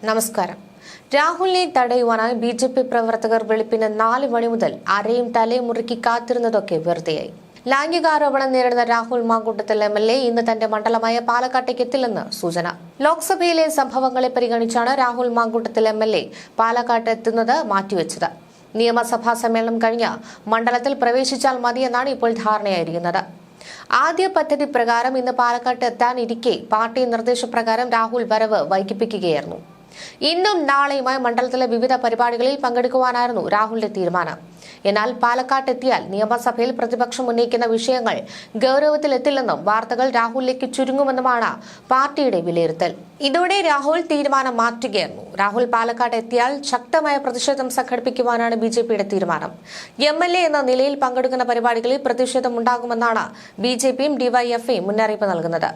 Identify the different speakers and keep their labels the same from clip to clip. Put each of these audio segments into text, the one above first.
Speaker 1: നമസ്കാരം. രാഹുലിനെ തടയുവാനായി ബി.ജെ.പി. പ്രവർത്തകർ വെളുപ്പിന് 4 മണി മുതൽ അരയും തലയും മുറുക്കി കാത്തിരുന്നതൊക്കെ വെറുതെയായി. ലൈംഗികാരോപണം നേരിടുന്ന രാഹുൽ മാങ്കൂട്ടത്തിൽ എം.എൽ.എ. ഇന്ന് തന്റെ മണ്ഡലമായ പാലക്കാട്ടേക്ക് എത്തില്ലെന്ന് സൂചന. ലോക്സഭയിലെ സംഭവങ്ങളെ പരിഗണിച്ചാണ് രാഹുൽ മാങ്കൂട്ടത്തിൽ എം.എൽ.എ. പാലക്കാട്ട് എത്തുന്നത് മാറ്റിവെച്ചത്. നിയമസഭാ സമ്മേളനം കഴിഞ്ഞ മണ്ഡലത്തിൽ പ്രവേശിച്ചാൽ മതിയെന്നാണ് ഇപ്പോൾ ധാരണയായിരിക്കുന്നത്. ആദ്യ പദ്ധതി പ്രകാരം ഇന്ന് പാലക്കാട്ട് എത്താനിരിക്കെ പാർട്ടി നിർദ്ദേശപ്രകാരം രാഹുൽ വരവ് വൈകിപ്പിക്കുകയായിരുന്നു. ഇന്നും നാളെയുമായി മണ്ഡലത്തിലെ വിവിധ പരിപാടികളിൽ പങ്കെടുക്കുവാനായിരുന്നു രാഹുലിന്റെ തീരുമാനം. എന്നാൽ പാലക്കാട്ട് എത്തിയാൽ നിയമസഭയിൽ പ്രതിപക്ഷം ഉന്നയിക്കുന്ന വിഷയങ്ങൾ ഗൗരവത്തിലെത്തില്ലെന്നും വാർത്തകൾ രാഹുലിലേക്ക് ചുരുങ്ങുമെന്നുമാണ് പാർട്ടിയുടെ വിലയിരുത്തൽ. ഇതോടെ രാഹുൽ തീരുമാനം മാറ്റുകയായിരുന്നു. രാഹുൽ പാലക്കാട് എത്തിയാൽ ശക്തമായ പ്രതിഷേധം സംഘടിപ്പിക്കുവാനാണ് ബി.ജെ.പിയുടെ തീരുമാനം. എം.എൽ.എ. എന്ന നിലയിൽ പങ്കെടുക്കുന്ന പരിപാടികളിൽ പ്രതിഷേധമുണ്ടാകുമെന്നാണ് ബി.ജെ.പിയും ഡിവൈഎഫ്ഐയും മുന്നറിയിപ്പ് നൽകുന്നത്.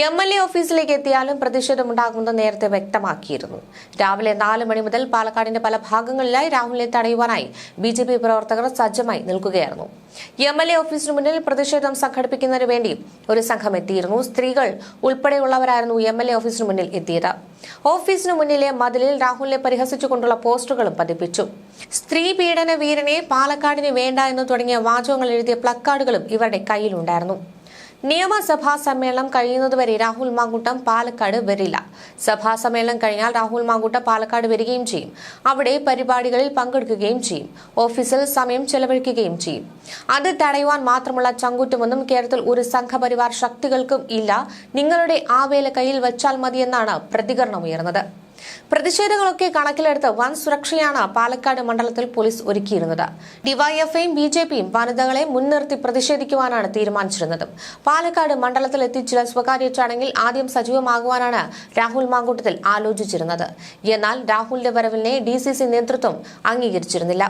Speaker 1: എം.എൽ.എ. ഓഫീസിലേക്ക് എത്തിയാലും പ്രതിഷേധമുണ്ടാകുമെന്ന് നേരത്തെ വ്യക്തമാക്കിയിരുന്നു. രാവിലെ 4 മണി മുതൽ പാലക്കാടിന്റെ പല ഭാഗങ്ങളിലായി രാഹുലിനെ തടയുവാനായി ബി.ജെ.പി. പ്രവർത്തകർ സജ്ജമായി നിൽക്കുകയായിരുന്നു. എം.എൽ.എ. ഓഫീസിന് മുന്നിൽ പ്രതിഷേധം സംഘടിപ്പിക്കുന്നതിന് വേണ്ടി ഒരു സംഘം എത്തിയിരുന്നു. സ്ത്രീകൾ ഉൾപ്പെടെയുള്ളവരായിരുന്നു എം.എൽ.എ. ഓഫീസിന് മുന്നിൽ എത്തിയത്. ഓഫീസിന് മുന്നിലെ മതിലിൽ രാഹുലിനെ പരിഹസിച്ചുകൊണ്ടുള്ള പോസ്റ്ററുകളും പതിപ്പിച്ചു. സ്ത്രീ പീഡന വീരനെ പാലക്കാടിന് വേണ്ട എന്ന് തുടങ്ങിയ വാചകങ്ങൾ എഴുതിയ പ്ലക്കാർഡുകളും ഇവരുടെ കയ്യിലുണ്ടായിരുന്നു. നിയമസഭാ സമ്മേളനം കഴിയുന്നതുവരെ രാഹുൽ മാങ്കൂട്ടം പാലക്കാട് വരില്ല. സഭാ സമ്മേളനം കഴിഞ്ഞാൽ രാഹുൽ മാങ്കൂട്ടം പാലക്കാട് വരികയും ചെയ്യും. അവിടെ പരിപാടികളിൽ പങ്കെടുക്കുകയും ചെയ്യും. ഓഫീസിൽ സമയം ചെലവഴിക്കുകയും ചെയ്യും. അത് തടയുവാൻ മാത്രമുള്ള ചങ്കൂറ്റമൊന്നും കേരളത്തിൽ ഒരു സംഘപരിവാർ ശക്തികൾക്കും ഇല്ല. നിങ്ങളുടെ ആ വേല കയ്യിൽ വെച്ചാൽ മതിയെന്നാണ് പ്രതികരണമുയർന്നത്. പ്രതിഷേധങ്ങളൊക്കെ കണക്കിലെടുത്ത് വൻ സുരക്ഷയാണ് പാലക്കാട് മണ്ഡലത്തിൽ പോലീസ് ഒരുക്കിയിരുന്നത്. ഡിവൈഎഫ്ഐയും ബി.ജെ.പിയും വനിതകളെ മുൻനിർത്തി പ്രതിഷേധിക്കുവാനാണ് തീരുമാനിച്ചിരുന്നത്. പാലക്കാട് മണ്ഡലത്തിൽ എത്തിച്ചുള്ള സ്വകാര്യ ചടങ്ങിൽ ആദ്യം സജീവമാകുവാനാണ് രാഹുൽ മാങ്കൂട്ടത്തിൽ ആലോചിച്ചിരുന്നത്. എന്നാൽ രാഹുലിന്റെ വരവിനെ ഡി.സി.സി നേതൃത്വം അംഗീകരിച്ചിരുന്നില്ല.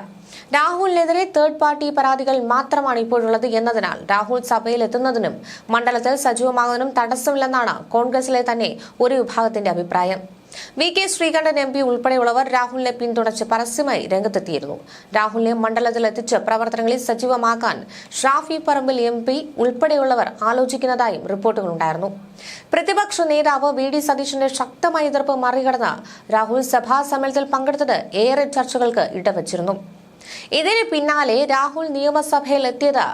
Speaker 1: രാഹുലിനെതിരെ തേർഡ് പാർട്ടി പരാതികൾ മാത്രമാണ് ഇപ്പോഴുള്ളത് എന്നതിനാൽ രാഹുൽ സഭയിൽ എത്തുന്നതിനും മണ്ഡലത്തിൽ സജീവമാകുന്നതിനും തടസ്സമില്ലെന്നാണ് കോൺഗ്രസിലെ തന്നെ ഒരു വിഭാഗത്തിന്റെ അഭിപ്രായം. വി.കെ. ശ്രീകണ്ഠൻ എം.പി. ഉൾപ്പെടെയുള്ളവർ രാഹുലിനെ പിന്തുണച്ച് പരസ്യമായി രംഗത്തെത്തിയിരുന്നു. രാഹുലിനെ മണ്ഡലത്തിൽ എത്തിച്ച് പ്രവർത്തനങ്ങളിൽ സജീവമാക്കാൻ ഷാഫി പറമ്പിൽ എം.പി. ഉൾപ്പെടെയുള്ളവർ ആലോചിക്കുന്നതായും റിപ്പോർട്ടുകളുണ്ടായിരുന്നു. പ്രതിപക്ഷ നേതാവ് വി.ഡി. സതീശന്റെ ശക്തമായ എതിർപ്പ് മറികടന്ന് രാഹുൽ സഭാ സമ്മേളനത്തിൽ പങ്കെടുത്തത് ഏറെ ചർച്ചകൾക്ക് ഇടവച്ചിരുന്നു. ഇതിന് പിന്നാലെ രാഹുൽ നിയമസഭയിൽ എത്തിയത്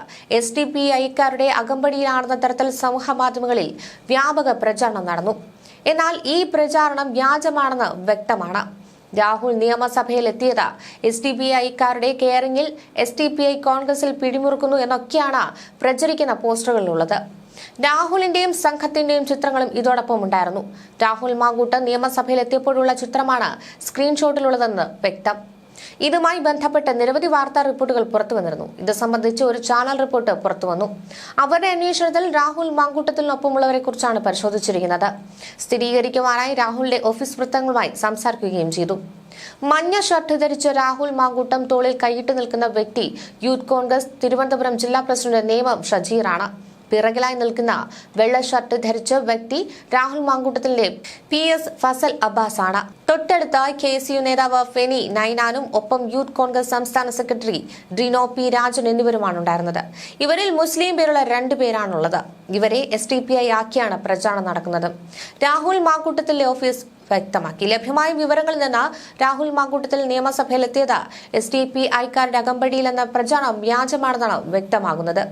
Speaker 1: SDPIക്കാരുടെ അകമ്പടിയിലാണെന്ന തരത്തിൽ സമൂഹ മാധ്യമങ്ങളിൽ വ്യാപക പ്രചാരണം നടന്നു. എന്നാൽ ഈ പ്രചാരണം വ്യാജമാണെന്ന് വ്യക്തമാണ്. രാഹുൽ നിയമസഭയിൽ എത്തിയത് SDPIക്കാരുടെ കെയറിംഗിൽ SDPI കോൺഗ്രസിൽ പിടിമുറുക്കുന്നു എന്നൊക്കെയാണ് പ്രചരിക്കുന്ന പോസ്റ്ററുകളിലുള്ളത്. രാഹുലിന്റെയും സംഘത്തിന്റെയും ചിത്രങ്ങളും ഇതോടൊപ്പം ഉണ്ടായിരുന്നു. രാഹുൽ മാങ്കൂട്ടം നിയമസഭയിൽ എത്തിയപ്പോഴുള്ള ചിത്രമാണ് സ്ക്രീൻഷോട്ടിലുള്ളതെന്ന് വ്യക്തം. ഇതുമായി ബന്ധപ്പെട്ട് നിരവധി വാർത്താ റിപ്പോർട്ടുകൾ പുറത്തുവന്നിരുന്നു. ഇത് സംബന്ധിച്ച് ഒരു ചാനൽ റിപ്പോർട്ട് പുറത്തുവന്നു. അവരുടെ അന്വേഷണത്തിൽ രാഹുൽ മാങ്കൂട്ടത്തിനൊപ്പമുള്ളവരെ കുറിച്ചാണ് പരിശോധിച്ചിരിക്കുന്നത്. സ്ഥിരീകരിക്കുവാനായി രാഹുലിന്റെ ഓഫീസ് വൃത്തങ്ങളുമായി സംസാരിക്കുകയും ചെയ്തു. മഞ്ഞ ഷർട്ട് ധരിച്ച് രാഹുൽ മാങ്കൂട്ടം തോളിൽ കൈയിട്ട് നിൽക്കുന്ന വ്യക്തി യൂത്ത് കോൺഗ്രസ് തിരുവനന്തപുരം ജില്ലാ പ്രസിഡന്റ് നേമം ഷജീറാണ്. പിറകിലായി നിൽക്കുന്ന വെള്ള ഷർട്ട് ധരിച്ച വ്യക്തി രാഹുൽ മാങ്കൂട്ടത്തിന്റെ PS ഫസൽ അബ്ബാസ് ആണ്. തൊട്ടടുത്ത KSU നേതാവ് ഫെനി നൈനാനും ഒപ്പം യൂത്ത് കോൺഗ്രസ് സംസ്ഥാന സെക്രട്ടറി ഡ്രിനോ P. രാജൻ എന്നിവരുമാണ് ഉണ്ടായിരുന്നത്. ഇവരിൽ മുസ്ലിം പേരുള്ള 2 പേരാണുള്ളത്. ഇവരെ SDPI ആക്കിയാണ് പ്രചാരണം നടക്കുന്നത്. രാഹുൽ മാങ്കൂട്ടത്തിലെ ഓഫീസ് വ്യക്തമാക്കി. ലഭ്യമായ വിവരങ്ങളിൽ നിന്ന് രാഹുൽ മാങ്കൂട്ടത്തിൽ നിയമസഭയിലെത്തിയത് SDPIക്കാരുടെ അകമ്പടിയിലെന്ന പ്രചാരണം വ്യാജമാണെന്നാണ് വ്യക്തമാകുന്നത്.